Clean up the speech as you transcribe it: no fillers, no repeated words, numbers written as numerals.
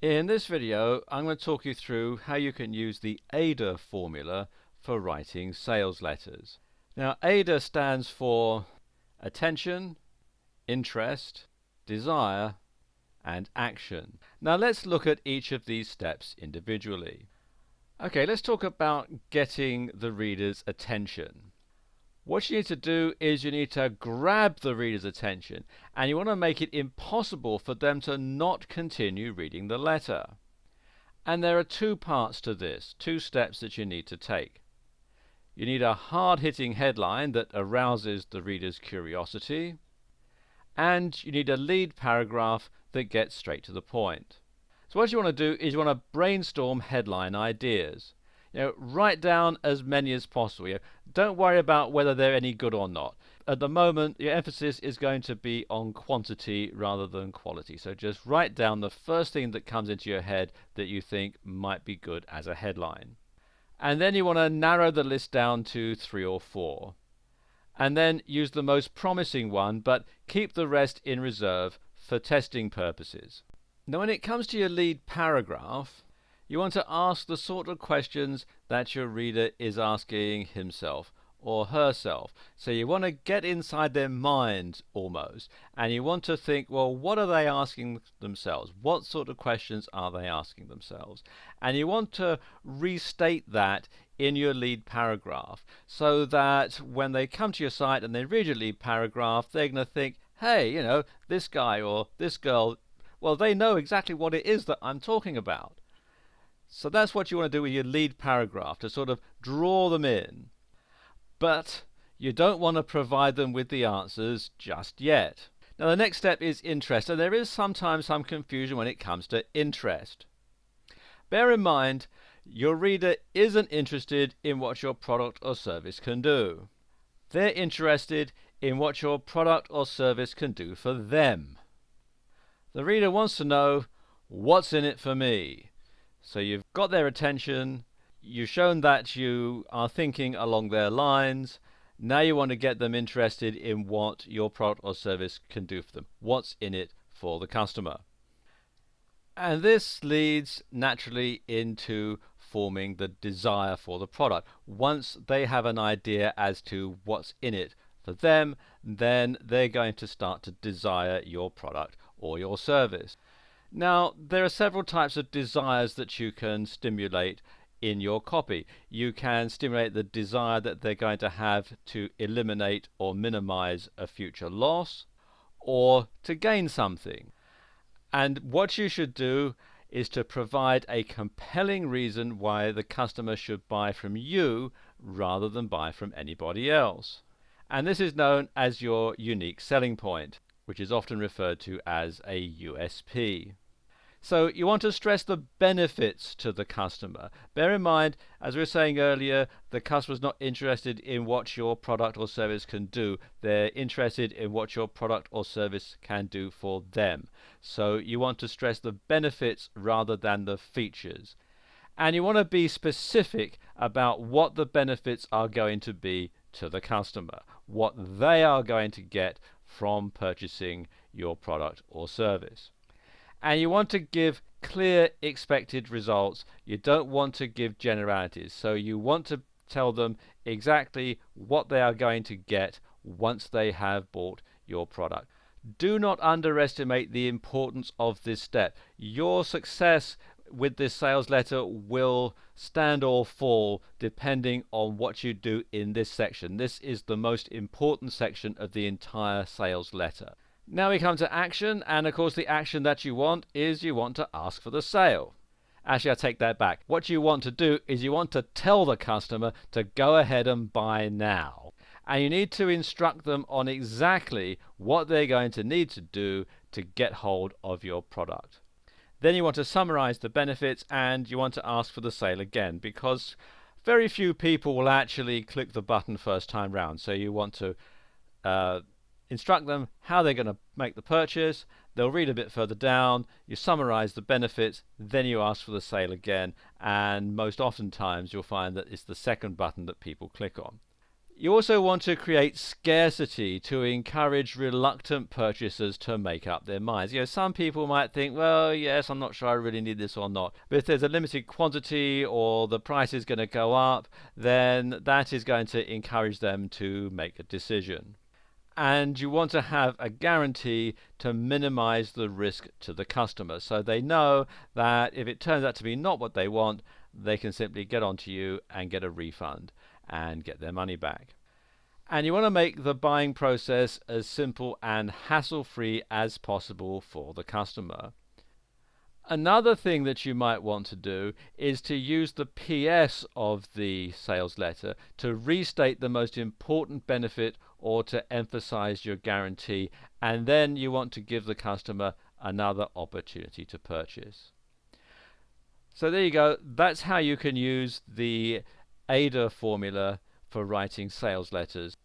In this video, I'm going to talk you through how you can use the AIDA formula for writing sales letters. Now, AIDA stands for attention, interest, desire, and action. Now, let's look at each of these steps individually. Okay, let's talk about getting the reader's attention. What you need to do is you need to grab the reader's attention, and you want to make it impossible for them to not continue reading the letter. And there are two parts to this, two steps that you need to take. You need a hard-hitting headline that arouses the reader's curiosity, and you need a lead paragraph that gets straight to the point. So what you want to do is you want to brainstorm headline ideas. Write down as many as possible. Don't worry about whether they're any good or not. At the moment, your emphasis is going to be on quantity rather than quality. So just write down the first thing that comes into your head that you think might be good as a headline. And then you want to narrow the list down to 3 or 4. And then use the most promising one, but keep the rest in reserve for testing purposes. Now, when it comes to your lead paragraph, you want to ask the sort of questions that your reader is asking himself or herself. So you want to get inside their mind almost, and you want to think, well, what are they asking themselves? What sort of questions are they asking themselves? And you want to restate that in your lead paragraph so that when they come to your site and they read your lead paragraph, they're going to think, hey, this guy or this girl, well, they know exactly what it is that I'm talking about. So that's what you want to do with your lead paragraph, to sort of draw them in. But you don't want to provide them with the answers just yet. Now, the next step is interest, and there is sometimes some confusion when it comes to interest. Bear in mind, your reader isn't interested in what your product or service can do. They're interested in what your product or service can do for them. The reader wants to know, what's in it for me? So you've got their attention, you've shown that you are thinking along their lines. Now you want to get them interested in what your product or service can do for them. What's in it for the customer? And this leads naturally into forming the desire for the product. Once they have an idea as to what's in it for them, then they're going to start to desire your product or your service. Now, there are several types of desires that you can stimulate in your copy. You can stimulate the desire that they're going to have to eliminate or minimize a future loss, or to gain something. And what you should do is to provide a compelling reason why the customer should buy from you rather than buy from anybody else. And this is known as your unique selling point, which is often referred to as a USP. So you want to stress the benefits to the customer. Bear in mind, as we were saying earlier, the customer's not interested in what your product or service can do. They're interested in what your product or service can do for them. So you want to stress the benefits rather than the features. And you want to be specific about what the benefits are going to be to the customer, what they are going to get from purchasing your product or service. And you want to give clear expected results. You don't want to give generalities. So you want to tell them exactly what they are going to get once they have bought your product. Do not underestimate the importance of this step. Your success with this sales letter will stand or fall depending on what you do in this section. This is the most important section of the entire sales letter. Now we come to action, and of course the action that you want is you want to ask for the sale. Actually, I take that back. What you want to do is you want to tell the customer to go ahead and buy now. And you need to instruct them on exactly what they're going to need to do to get hold of your product. Then you want to summarize the benefits, and you want to ask for the sale again, because very few people will actually click the button first time round. So you want to instruct them how they're going to make the purchase. They'll read a bit further down, you summarize the benefits, then you ask for the sale again, and most oftentimes you'll find that it's the second button that people click on. You also want to create scarcity to encourage reluctant purchasers to make up their minds. Some people might think, well, yes, I'm not sure I really need this or not. But if there's a limited quantity or the price is going to go up, then that is going to encourage them to make a decision. And you want to have a guarantee to minimize the risk to the customer, so they know that if it turns out to be not what they want, they can simply get onto you and get a refund and get their money back. And you want to make the buying process as simple and hassle-free as possible for the customer. Another thing that you might want to do is to use the PS of the sales letter to restate the most important benefit or to emphasize your guarantee, and then you want to give the customer another opportunity to purchase. So there you go. That's how you can use the AIDA formula for writing sales letters.